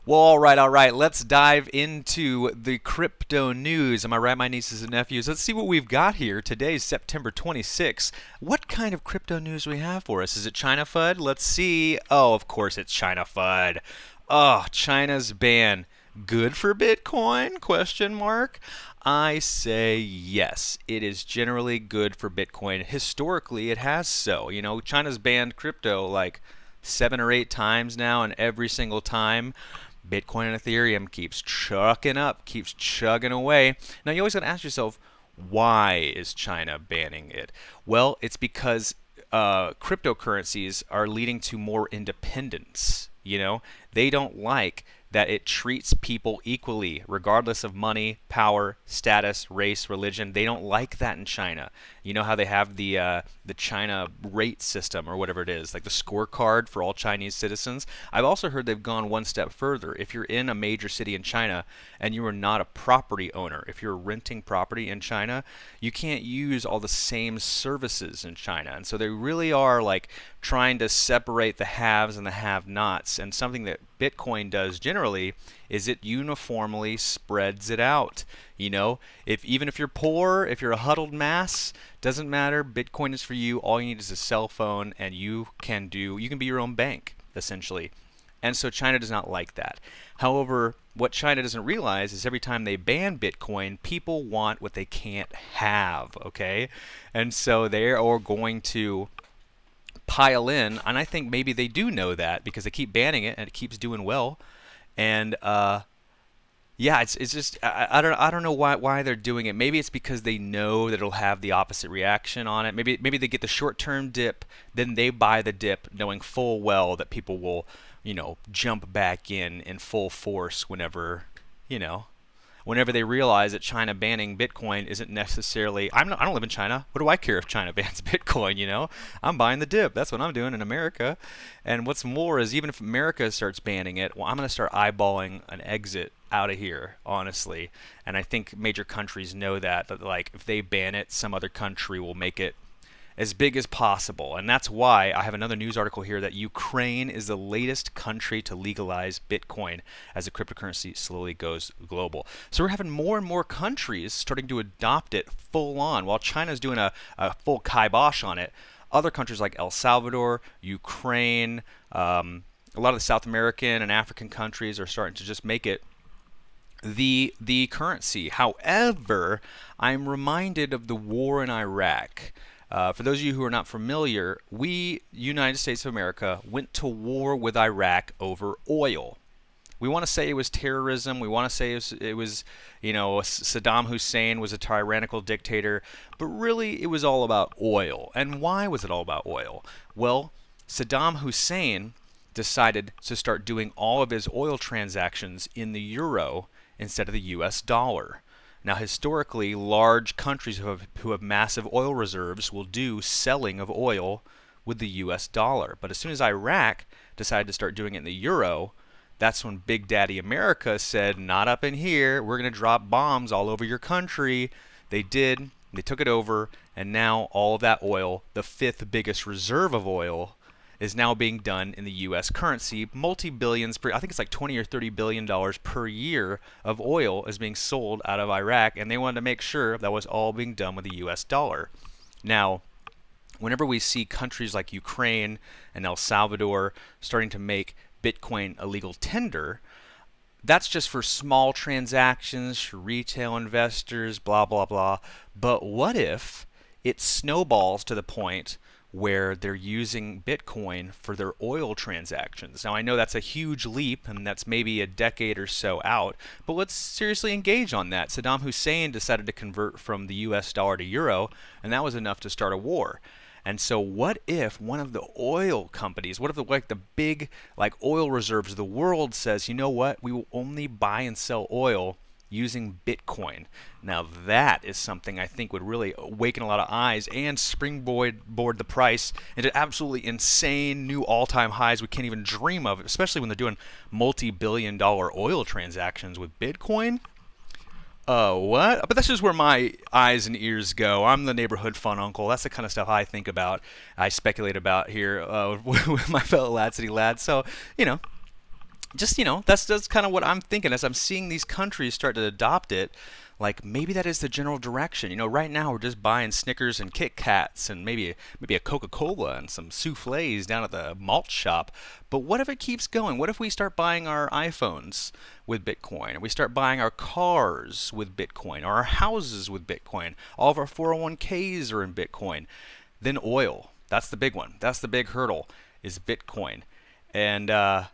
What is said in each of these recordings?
Well, all right. Let's dive into the crypto news. Am I right, my nieces and nephews? Let's see what we've got here. Today's September 26th. What kind of crypto news we have for us? Is it China FUD? Let's see. Oh, of course it's China FUD. Oh, China's ban. Good for Bitcoin? Question mark. I say yes. It is generally good for Bitcoin. Historically, it has so. China's banned crypto like 7 or 8 times now, and every single time Bitcoin and Ethereum keeps chucking up, keeps chugging away. Now you always got to ask yourself, why is China banning it? Well, it's because cryptocurrencies are leading to more independence. They don't like that it treats people equally, regardless of money, power, status, race, religion. They don't like that in China. You know how they have the China rate system or whatever it is, like the scorecard for all Chinese citizens. I've also heard they've gone one step further. If you're in a major city in China and you are not a property owner, if you're renting property in China, you can't use all the same services in China. And so they really are like trying to separate the haves and the have-nots. And something that Bitcoin does generally is it uniformly spreads it out. If even if you're poor, if you're a huddled mass, doesn't matter. Bitcoin is for you. All you need is a cell phone, and you can be your own bank essentially. And so China does not like that. However, what China doesn't realize is every time they ban Bitcoin, people want what they can't have. Okay, and so they are going to pile in, and I think maybe they do know that because they keep banning it and it keeps doing well. And yeah, it's just I don't know why they're doing it. Maybe it's because they know that it'll have the opposite reaction on it. Maybe they get the short-term dip, then they buy the dip, knowing full well that people will jump back in full force you know whenever they realize that China banning Bitcoin isn't necessarily. I don't live in China. What do I care if China bans Bitcoin? I'm buying the dip. That's what I'm doing in America. And what's more is even if America starts banning it, well, I'm going to start eyeballing an exit out of here, honestly. And I think major countries know that like if they ban it, some other country will make it as big as possible. And that's why I have another news article here that Ukraine is the latest country to legalize Bitcoin as the cryptocurrency slowly goes global. So we're having more and more countries starting to adopt it full on. While China's doing a full kibosh on it, other countries like El Salvador, Ukraine, a lot of the South American and African countries are starting to just make it the currency. However, I'm reminded of the war in Iraq. For those of you who are not familiar, we, United States of America, went to war with Iraq over oil. We want to say it was terrorism. We want to say it was Saddam Hussein was a tyrannical dictator. But really, it was all about oil. And why was it all about oil? Well, Saddam Hussein decided to start doing all of his oil transactions in the euro instead of the US dollar. Now, historically, large countries who have massive oil reserves will do selling of oil with the US dollar. But as soon as Iraq decided to start doing it in the euro, that's when Big Daddy America said, not up in here, we're going to drop bombs all over your country. They did, they took it over, and now all of that oil, the fifth biggest reserve of oil, is now being done in the U.S. currency. Multi-billions, I think it's like 20 or 30 billion dollars per year of oil is being sold out of Iraq, and they wanted to make sure that was all being done with the U.S. dollar. Now, whenever we see countries like Ukraine and El Salvador starting to make Bitcoin a legal tender, that's just for small transactions, for retail investors, blah, blah, blah. But what if it snowballs to the point where they're using Bitcoin for their oil transactions? Now, I know that's a huge leap, and that's maybe a decade or so out, but let's seriously engage on that. Saddam Hussein decided to convert from the US dollar to euro, and that was enough to start a war. And so what if one of the oil companies, what if the big oil reserves of the world says, you know what, we will only buy and sell oil using Bitcoin? Now that is something I think would really awaken a lot of eyes and springboard the price into absolutely insane new all-time highs we can't even dream of, especially when they're doing multi-billion-dollar oil transactions with Bitcoin. What? But that's just where my eyes and ears go. I'm the neighborhood fun uncle. That's the kind of stuff I think about, I speculate about here with my fellow Lad City lads. So, just that's kind of what I'm thinking as I'm seeing these countries start to adopt it. Like maybe that is the general direction. Right now we're just buying Snickers and Kit Kats and maybe a Coca-Cola and some soufflés down at the malt shop. But what if it keeps going? What if we start buying our iPhones with Bitcoin, or we start buying our cars with Bitcoin, or our houses with Bitcoin? All of our 401ks are in Bitcoin. Then oil. That's the big one. That's the big hurdle, is Bitcoin. And I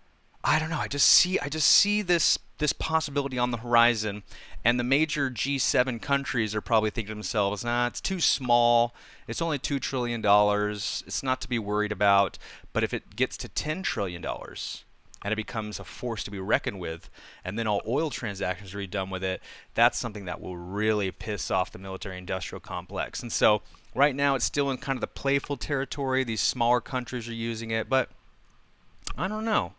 don't know. I just see this possibility on the horizon, and the major G7 countries are probably thinking to themselves, "Nah, it's too small. It's only $2 trillion. It's not to be worried about." But if it gets to $10 trillion and it becomes a force to be reckoned with, and then all oil transactions are redone with it, that's something that will really piss off the military-industrial complex. And so right now it's still in kind of the playful territory. These smaller countries are using it, but I don't know.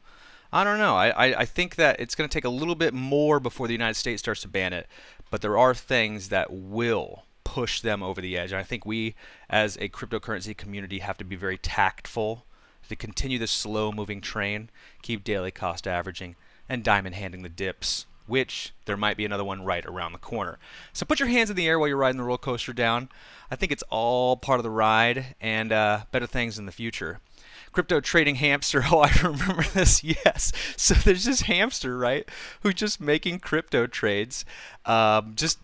I think that it's going to take a little bit more before the United States starts to ban it, but there are things that will push them over the edge. And I think we, as a cryptocurrency community, have to be very tactful to continue this slow-moving train, keep daily cost averaging, and diamond handing the dips, which there might be another one right around the corner. So put your hands in the air while you're riding the roller coaster down. I think it's all part of the ride, and better things in the future. Crypto trading hamster. Oh, I remember this. Yes. So there's this hamster, right, who's just making crypto trades, just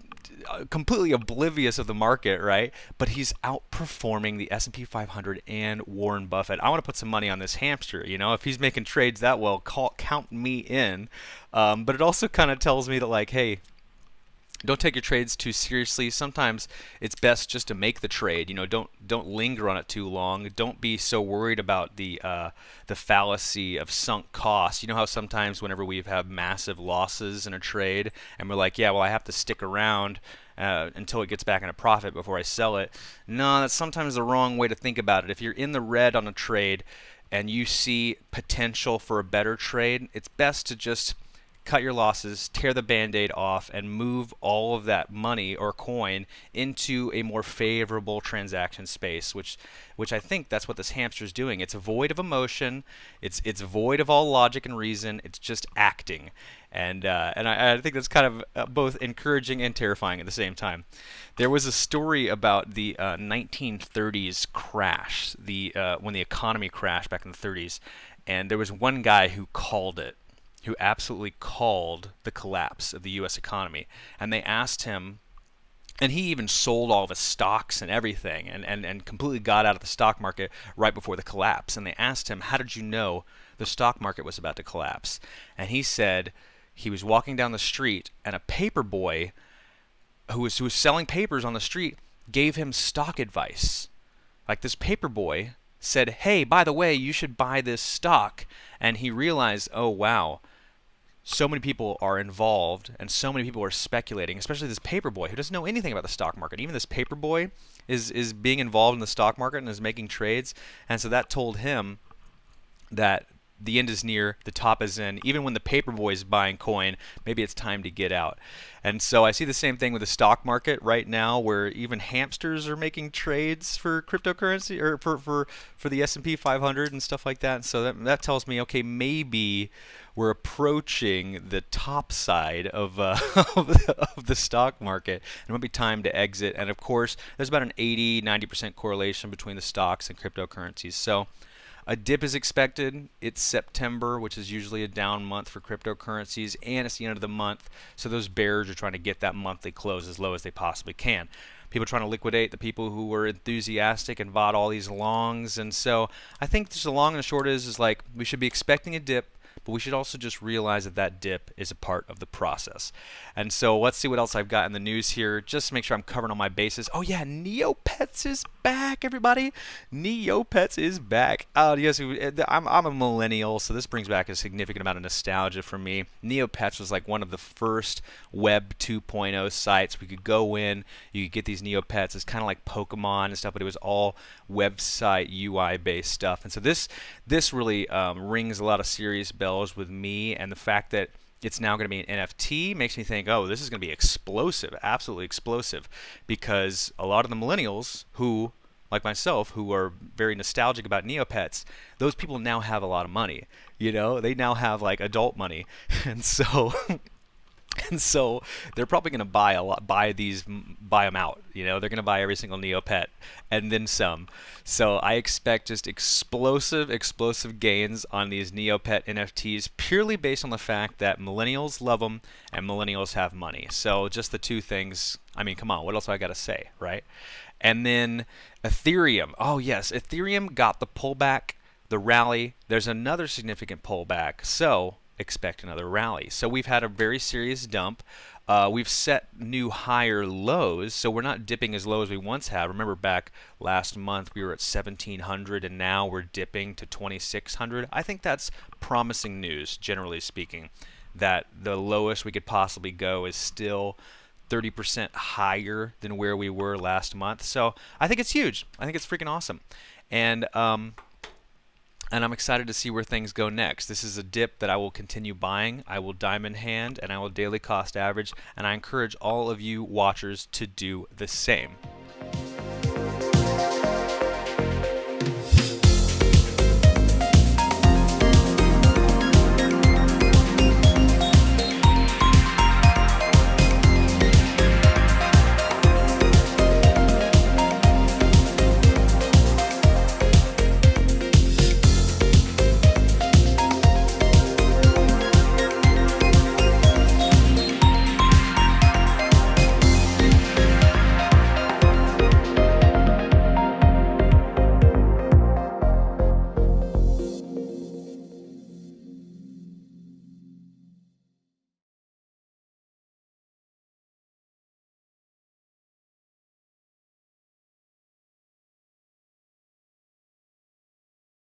completely oblivious of the market, right? But he's outperforming the S&P 500 and Warren Buffett. I want to put some money on this hamster. If he's making trades that well, count me in. But it also kind of tells me that, like, hey, don't take your trades too seriously. Sometimes it's best just to make the trade. Don't linger on it too long. Don't be so worried about the fallacy of sunk costs. You know how sometimes whenever we have massive losses in a trade and we're like, yeah, well, I have to stick around until it gets back in a profit before I sell it. No, that's sometimes the wrong way to think about it. If you're in the red on a trade and you see potential for a better trade, it's best to just cut your losses, tear the band-aid off, and move all of that money or coin into a more favorable transaction space, which I think that's what this hamster is doing. It's void of emotion, it's void of all logic and reason, it's just acting. And I think that's kind of both encouraging and terrifying at the same time. There was a story about the 1930s crash, when the economy crashed back in the 30s, and there was one guy who called it, who absolutely called the collapse of the U.S. economy. And they asked him, and he even sold all of his stocks and everything and completely got out of the stock market right before the collapse. And they asked him, how did you know the stock market was about to collapse? And he said he was walking down the street and a paper boy who was selling papers on the street gave him stock advice. Like, this paper boy said, hey, by the way, you should buy this stock. And he realized, oh, wow, so many people are involved and so many people are speculating, especially this paper boy who doesn't know anything about the stock market. Even this paper boy is being involved in the stock market and is making trades. And so that told him that the end is near, the top is in. Even when the paper boy is buying coin, maybe it's time to get out. And so I see the same thing with the stock market right now, where even hamsters are making trades for cryptocurrency, or for the S&P 500 and stuff like that. And so that tells me, okay, maybe we're approaching the top side of of the stock market, and it might be time to exit. And of course, there's about an 80-90% correlation between the stocks and cryptocurrencies. So a dip is expected. It's September, which is usually a down month for cryptocurrencies, and it's the end of the month, so those bears are trying to get that monthly close as low as they possibly can. People trying to liquidate the people who were enthusiastic and bought all these longs. And so I think just the long and the short is like, we should be expecting a dip, but we should also just realize that that dip is a part of the process. And so let's see what else I've got in the news here, just to make sure I'm covering all my bases. Oh yeah, Neopets is back, everybody. Neopets is back. Yes, I'm a millennial, so this brings back a significant amount of nostalgia for me. Neopets was like one of the first Web 2.0 sites. We could go in, you could get these Neopets. It's kind of like Pokemon and stuff, but it was all website UI based stuff. And so this really rings a lot of serious bells with me, and the fact that it's now going to be an NFT makes me think, oh, this is going to be explosive, absolutely explosive, because a lot of the millennials who, like myself, who are very nostalgic about Neopets, those people now have a lot of money. You know, they now have like adult money, and so and so they're probably going to buy them out. You know, they're going to buy every single Neopet and then some. So I expect just explosive gains on these Neopet NFTs purely based on the fact that millennials love them and millennials have money. So just the two things. I mean, come on, what else do I got to say, right? And then Ethereum. Oh yes, Ethereum got the pullback, the rally. There's another significant pullback. So expect another rally. So we've had a very serious dump. We've set new higher lows, so we're not dipping as low as we once have. Remember back last month we were at 1,700 and now we're dipping to 2,600. I think that's promising news, generally speaking, that the lowest we could possibly go is still 30% higher than where we were last month. So I think it's huge. I think it's freaking awesome. And I'm excited to see where things go next. This is a dip that I will continue buying. I will diamond hand and I will daily cost average, and I encourage all of you watchers to do the same.